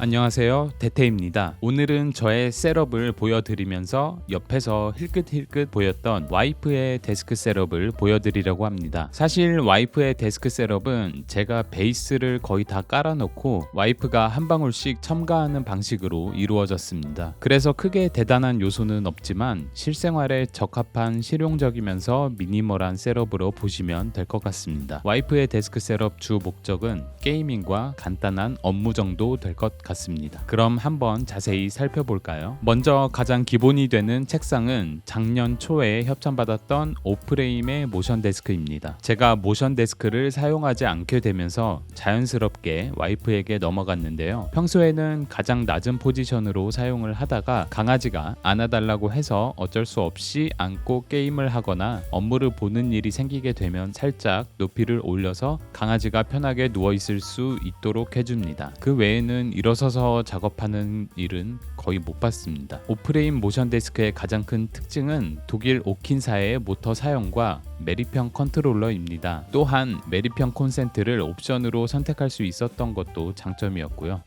안녕하세요, 대태입니다. 오늘은 저의 셋업을 보여드리면서 옆에서 힐끗힐끗 보였던 와이프의 데스크 셋업을 보여드리려고 합니다. 사실 와이프의 데스크 셋업은 제가 베이스를 거의 다 깔아놓고 와이프가 한 방울씩 첨가하는 방식으로 이루어졌습니다. 그래서 크게 대단한 요소는 없지만 실생활에 적합한 실용적이면서 미니멀한 셋업으로 보시면 될 것 같습니다. 와이프의 데스크 셋업 주 목적은 게이밍과 간단한 업무 정도 될 것 같습니다. 그럼 한번 자세히 살펴볼까요? 먼저 가장 기본이 되는 책상은 작년 초에 협찬받았던 오프레임의 모션 데스크입니다. 제가 모션 데스크를 사용하지 않게 되면서 자연스럽게 와이프에게 넘어갔는데요. 평소에는 가장 낮은 포지션으로 사용을 하다가 강아지가 안아달라고 해서 어쩔 수 없이 안고 게임을 하거나 업무를 보는 일이 생기게 되면 살짝 높이를 올려서 강아지가 편하게 누워있을 수 있도록 해줍니다. 그 외에는 일어서서 작업하는 일은 거의 못 봤습니다. 오프레임 모션 데스크의 가장 큰 특징은 독일 오킨사의 모터 사용과 메리평 컨트롤러입니다. 또한 메리평 콘센트를 옵션으로 선택할 수 있었던 것도 장점이었고요.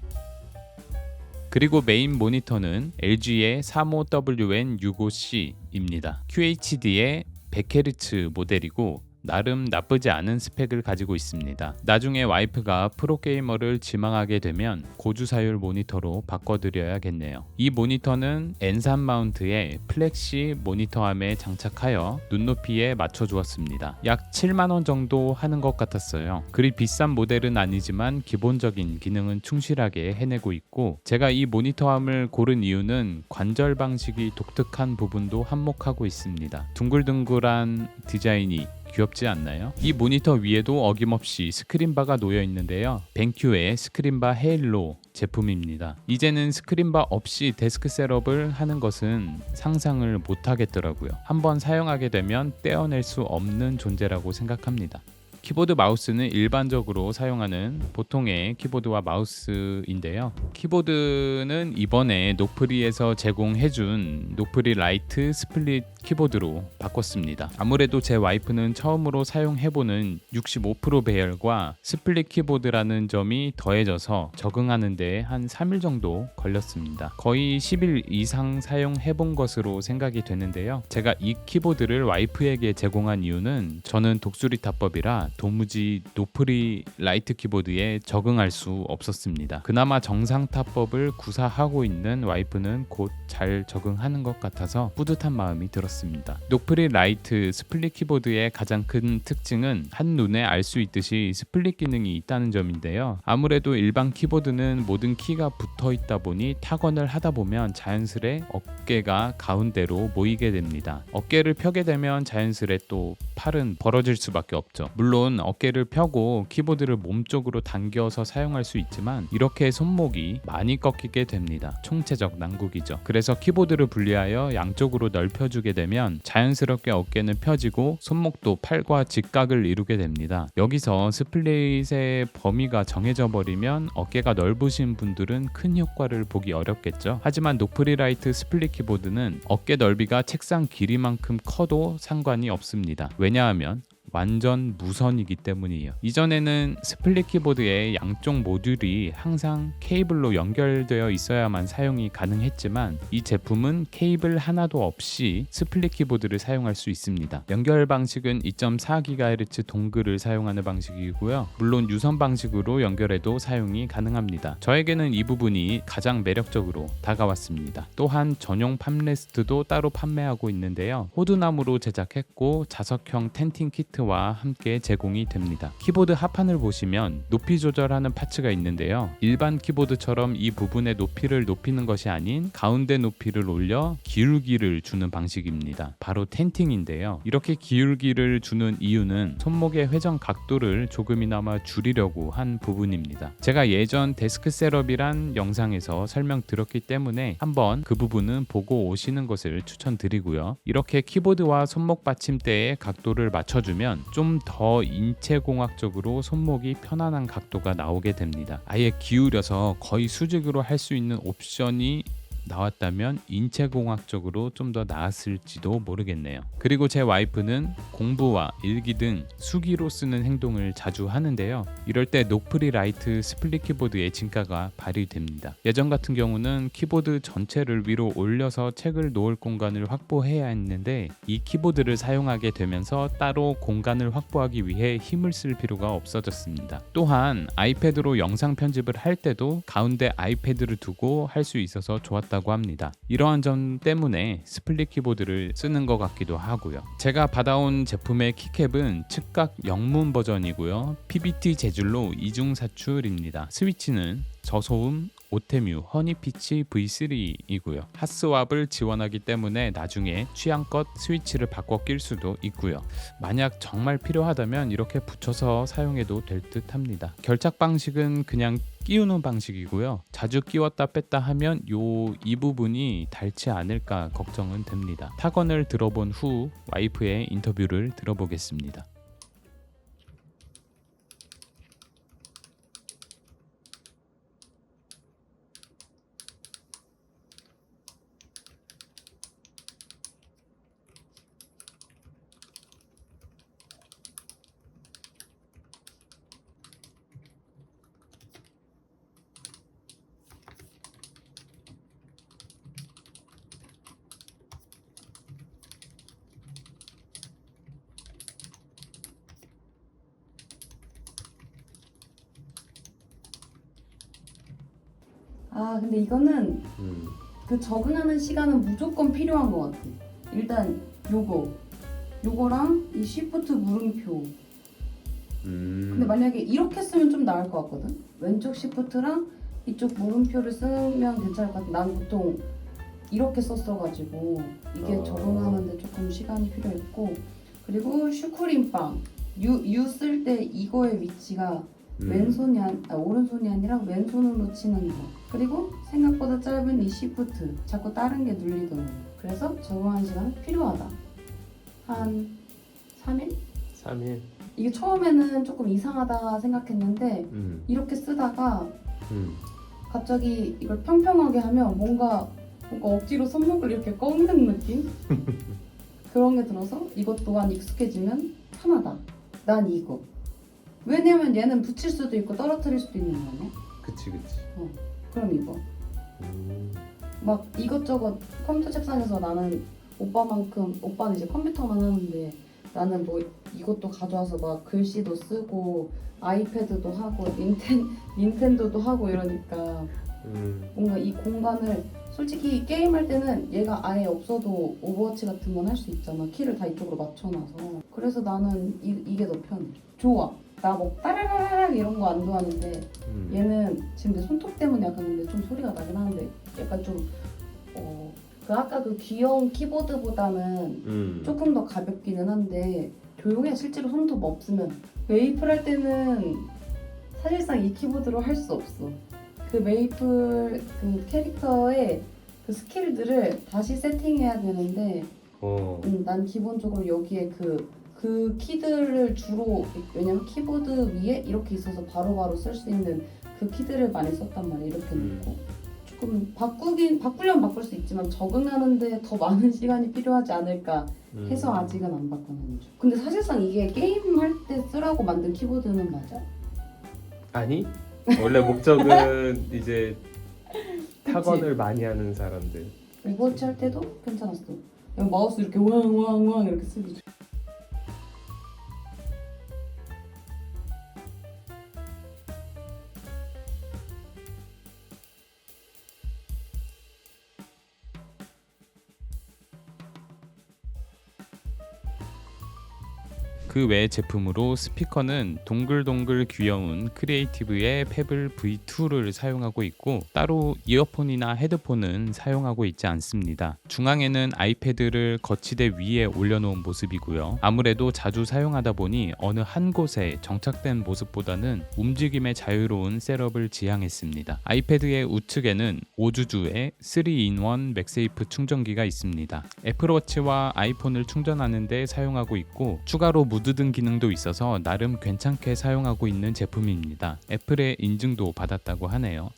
그리고 메인 모니터는 LG의 35WN65C입니다. QHD의 100Hz 모델이고 나름 나쁘지 않은 스펙을 가지고 있습니다. 나중에 와이프가 프로게이머를 지망하게 되면 고주사율 모니터로 바꿔드려야겠네요. 이 모니터는 N3 마운트의 플렉시 모니터암에 장착하여 눈높이에 맞춰주었습니다. 약 7만원 정도 하는 것 같았어요. 그리 비싼 모델은 아니지만 기본적인 기능은 충실하게 해내고 있고, 제가 이 모니터암을 고른 이유는 관절 방식이 독특한 부분도 한몫하고 있습니다. 둥글둥글한 디자인이 귀엽지 않나요? 이 모니터 위에도 어김없이 스크린바가 놓여 있는데요. 벤큐의 스크린바 헤일로 제품입니다. 이제는 스크린바 없이 데스크 셋업을 하는 것은 상상을 못 하겠더라고요. 한번 사용하게 되면 떼어낼 수 없는 존재라고 생각합니다. 키보드 마우스는 일반적으로 사용하는 보통의 키보드와 마우스인데요. 키보드는 이번에 노프리에서 제공해준 노프리 라이트 스플릿 키보드로 바꿨습니다. 아무래도 제 와이프는 처음으로 사용해보는 65% 배열과 스플릿 키보드라는 점이 더해져서 적응하는 데 한 3일 정도 걸렸습니다. 거의 10일 이상 사용해본 것으로 생각이 되는데요. 제가 이 키보드를 와이프에게 제공한 이유는 저는 독수리 타법이라 도무지 노프리 라이트 키보드에 적응할 수 없었습니다. 그나마 정상 타법을 구사하고 있는 와이프는 곧 잘 적응하는 것 같아서 뿌듯한 마음이 들었습니다. 노프리 라이트 스플릿 키보드의 가장 큰 특징은 한눈에 알 수 있듯이 스플릿 기능이 있다는 점인데요. 아무래도 일반 키보드는 모든 키가 붙어 있다 보니 타건을 하다 보면 자연스레 어깨가 가운데로 모이게 됩니다. 어깨를 펴게 되면 자연스레 또 팔은 벌어질 수밖에 없죠. 물론 어깨를 펴고 키보드를 몸쪽으로 당겨서 사용할 수 있지만 이렇게 손목이 많이 꺾이게 됩니다. 총체적 난국이죠. 그래서 키보드를 분리하여 양쪽으로 넓혀주게 되면 자연스럽게 어깨는 펴지고 손목도 팔과 직각을 이루게 됩니다. 여기서 스플릿의 범위가 정해져 버리면 어깨가 넓으신 분들은 큰 효과를 보기 어렵겠죠. 하지만 노프리라이트 스플릿 키보드는 어깨 넓이가 책상 길이만큼 커도 상관이 없습니다. 왜냐하면 완전 무선이기 때문이에요. 이전에는 스플릿 키보드의 양쪽 모듈이 항상 케이블로 연결되어 있어야만 사용이 가능했지만 이 제품은 케이블 하나도 없이 스플릿 키보드를 사용할 수 있습니다. 연결 방식은 2.4GHz 동글을 사용하는 방식이고요. 물론 유선 방식으로 연결해도 사용이 가능합니다. 저에게는 이 부분이 가장 매력적으로 다가왔습니다. 또한 전용 팜레스트도 따로 판매하고 있는데요. 호두나무로 제작했고 자석형 텐팅 키트 와 함께 제공이 됩니다. 키보드 하판을 보시면 높이 조절하는 파츠가 있는데요. 일반 키보드처럼 이 부분의 높이를 높이는 것이 아닌 가운데 높이를 올려 기울기를 주는 방식입니다. 바로 텐팅인데요. 이렇게 기울기를 주는 이유는 손목의 회전 각도를 조금이나마 줄이려고 한 부분입니다. 제가 예전 데스크 셋업이란 영상에서 설명드렸기 때문에 한번 그 부분은 보고 오시는 것을 추천드리고요. 이렇게 키보드와 손목 받침대의 각도를 맞춰주면 좀 더 인체공학적으로 손목이 편안한 각도가 나오게 됩니다. 아예 기울여서 거의 수직으로 할 수 있는 옵션이 나왔다면 인체공학적으로 좀 더 나았을지도 모르겠네요. 그리고 제 와이프는 공부와 일기 등 수기로 쓰는 행동을 자주 하는데요. 이럴 때 노프리 라이트 스플릿 키보드의 진가가 발휘됩니다. 예전 같은 경우는 키보드 전체를 위로 올려서 책을 놓을 공간을 확보해야 했는데 이 키보드를 사용하게 되면서 따로 공간을 확보하기 위해 힘을 쓸 필요가 없어졌습니다. 또한 아이패드로 영상 편집을 할 때도 가운데 아이패드를 두고 할 수 있어서 좋았다고 합니다. 이러한 점 때문에 스플릿 키보드를 쓰는 것 같기도 하고요. 제가 받아온 제품의 키캡은 측각 영문 버전이고요. PBT 재질로 이중사출입니다. 스위치는 저소음 오테뮤 허니피치 V3이고요. 핫스왑을 지원하기 때문에 나중에 취향껏 스위치를 바꿔 낄 수도 있고요. 만약 정말 필요하다면 이렇게 붙여서 사용해도 될 듯 합니다. 결착 방식은 그냥 끼우는 방식이고요. 자주 끼웠다 뺐다 하면 이 부분이 닳지 않을까 걱정은 됩니다. 타건을 들어본 후 와이프의 인터뷰를 들어보겠습니다. 아, 근데 이거는 음. 그 적응하는 시간은 무조건 필요한 것 같아. 일단 요거랑 이 쉬프트 물음표. 근데 만약에 이렇게 쓰면 좀 나을 것 같거든. 왼쪽 쉬프트랑 이쪽 물음표를 쓰면 괜찮을 것 같아. 난 보통 이렇게 썼어가지고 이게 적응하는데 조금 시간이 필요했고, 그리고 슈크림빵 U 쓸 때 이거의 위치가 왼손이 오른손이 아니라 왼손으로 치는 거. 그리고 생각보다 짧은 이 시프트 자꾸 다른 게 눌리더라고. 그래서 적응하는 시간은 필요하다. 한 3일? 3일. 이게 처음에는 조금 이상하다 생각했는데 이렇게 쓰다가 갑자기 이걸 평평하게 하면 뭔가 억지로 손목을 이렇게 꺾는 느낌? 그런 게 들어서 이것 또한 익숙해지면 편하다. 난 이거. 왜냐면 얘는 붙일 수도 있고 떨어뜨릴 수도 있는 거 아니야? 그치. 그럼 이거. 막 이것저것 컴퓨터 책상에서 나는 오빠는 이제 컴퓨터만 하는데 나는 뭐 이것도 가져와서 막 글씨도 쓰고 아이패드도 하고 닌텐도도 하고 이러니까 뭔가 이 공간을 솔직히 게임할 때는 얘가 아예 없어도 오버워치 같은 건 할 수 있잖아. 키를 다 이쪽으로 맞춰놔서. 그래서 나는 이게 더 편해. 좋아. 나 뭐 따라라락 이런 거 안 좋아하는데 얘는 지금 내 손톱 때문에 약간 근데 좀 소리가 나긴 하는데 약간 좀 그 아까 그 귀여운 키보드보다는 조금 더 가볍기는 한데 조용해. 실제로 손톱 없으면 메이플 할 때는 사실상 이 키보드로 할 수 없어. 그 메이플 그 캐릭터의 그 스킬들을 다시 세팅해야 되는데 난 기본적으로 여기에 그 키들을 주로 왜냐면 키보드 위에 이렇게 있어서 바로바로 쓸 수 있는 그 키들을 많이 썼단 말이야. 이렇게 놓고 조금 바꾸려면 바꿀 수 있지만 적응하는데 더 많은 시간이 필요하지 않을까 해서 아직은 안 바꾸는 중. 근데 사실상 이게 게임할 때 쓰라고 만든 키보드는 맞아? 아니, 원래 목적은 이제 타건을 많이 하는 사람들. 오버워치 할 때도 괜찮았어. 그냥 마우스 이렇게 우왕우왕우왕 이렇게 쓰기. 그 외 제품으로 스피커는 동글동글 귀여운 크리에이티브의 페블 V2를 사용하고 있고 따로 이어폰이나 헤드폰은 사용하고 있지 않습니다. 중앙에는 아이패드를 거치대 위에 올려놓은 모습이고요. 아무래도 자주 사용하다 보니 어느 한 곳에 정착된 모습보다는 움직임의 자유로운 셋업을 지향했습니다. 아이패드의 우측에는 5주주의 3-in-1 맥세이프 충전기가 있습니다. 애플워치와 아이폰을 충전하는 데 사용하고 있고 추가로 무드 등 기능도 있어서 나름 괜찮게 사용하고 있는 제품입니다. 애플의 인증도 받았다고 하네요.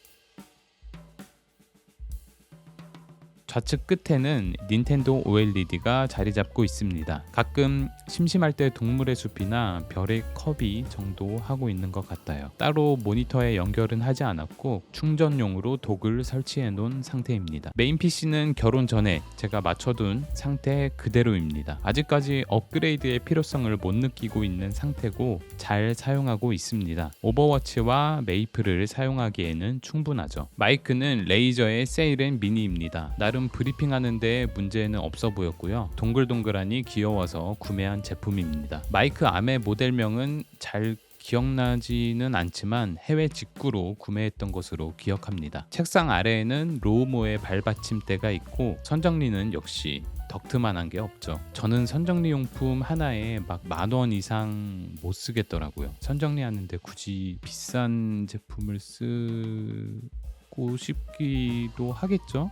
좌측 끝에는 닌텐도 OLED가 자리 잡고 있습니다. 가끔 심심할 때 동물의 숲이나 별의 컵이 정도 하고 있는 것 같아요. 따로 모니터에 연결은 하지 않았고 충전용으로 독을 설치해 놓은 상태입니다. 메인 PC는 결혼 전에 제가 맞춰둔 상태 그대로입니다. 아직까지 업그레이드의 필요성을 못 느끼고 있는 상태고 잘 사용하고 있습니다. 오버워치와 메이플을 사용하기에는 충분하죠. 마이크는 레이저의 세일앤 미니입니다. 나름 브리핑하는 데 문제는 없어 보였고요. 동글동글하니 귀여워서 구매한 제품입니다. 마이크 암의 모델명은 잘 기억나지는 않지만 해외 직구로 구매했던 것으로 기억합니다. 책상 아래에는 로우모의 발받침대가 있고 선정리는 역시 덕트만한 게 없죠. 저는 선정리 용품 하나에 막 10,000원 이상 못 쓰겠더라고요. 선정리 하는데 굳이 비싼 제품을 쓰고 싶기도 하겠죠.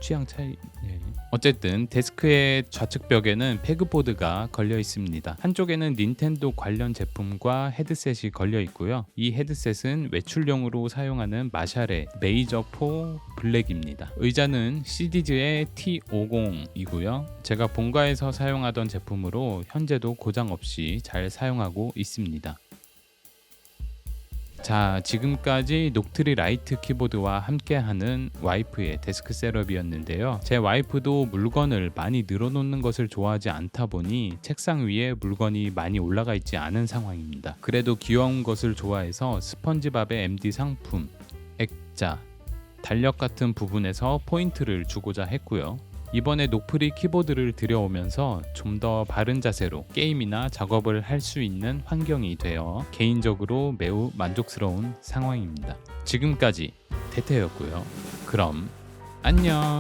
취향 차이. 예. 어쨌든 데스크의 좌측 벽에는 패그보드가 걸려 있습니다. 한쪽에는 닌텐도 관련 제품과 헤드셋이 걸려 있고요. 이 헤드셋은 외출용으로 사용하는 마샬의 메이저 4 블랙입니다. 의자는 시디즈의 T50이고요. 제가 본가에서 사용하던 제품으로 현재도 고장 없이 잘 사용하고 있습니다. 자, 지금까지 녹트리 라이트 키보드와 함께하는 와이프의 데스크 셋업이었는데요. 제 와이프도 물건을 많이 늘어놓는 것을 좋아하지 않다 보니 책상 위에 물건이 많이 올라가 있지 않은 상황입니다. 그래도 귀여운 것을 좋아해서 스펀지밥의 MD 상품, 액자, 달력 같은 부분에서 포인트를 주고자 했고요. 이번에 노프리 키보드를 들여오면서 좀 더 바른 자세로 게임이나 작업을 할 수 있는 환경이 되어 개인적으로 매우 만족스러운 상황입니다. 지금까지 태태였고요. 그럼 안녕.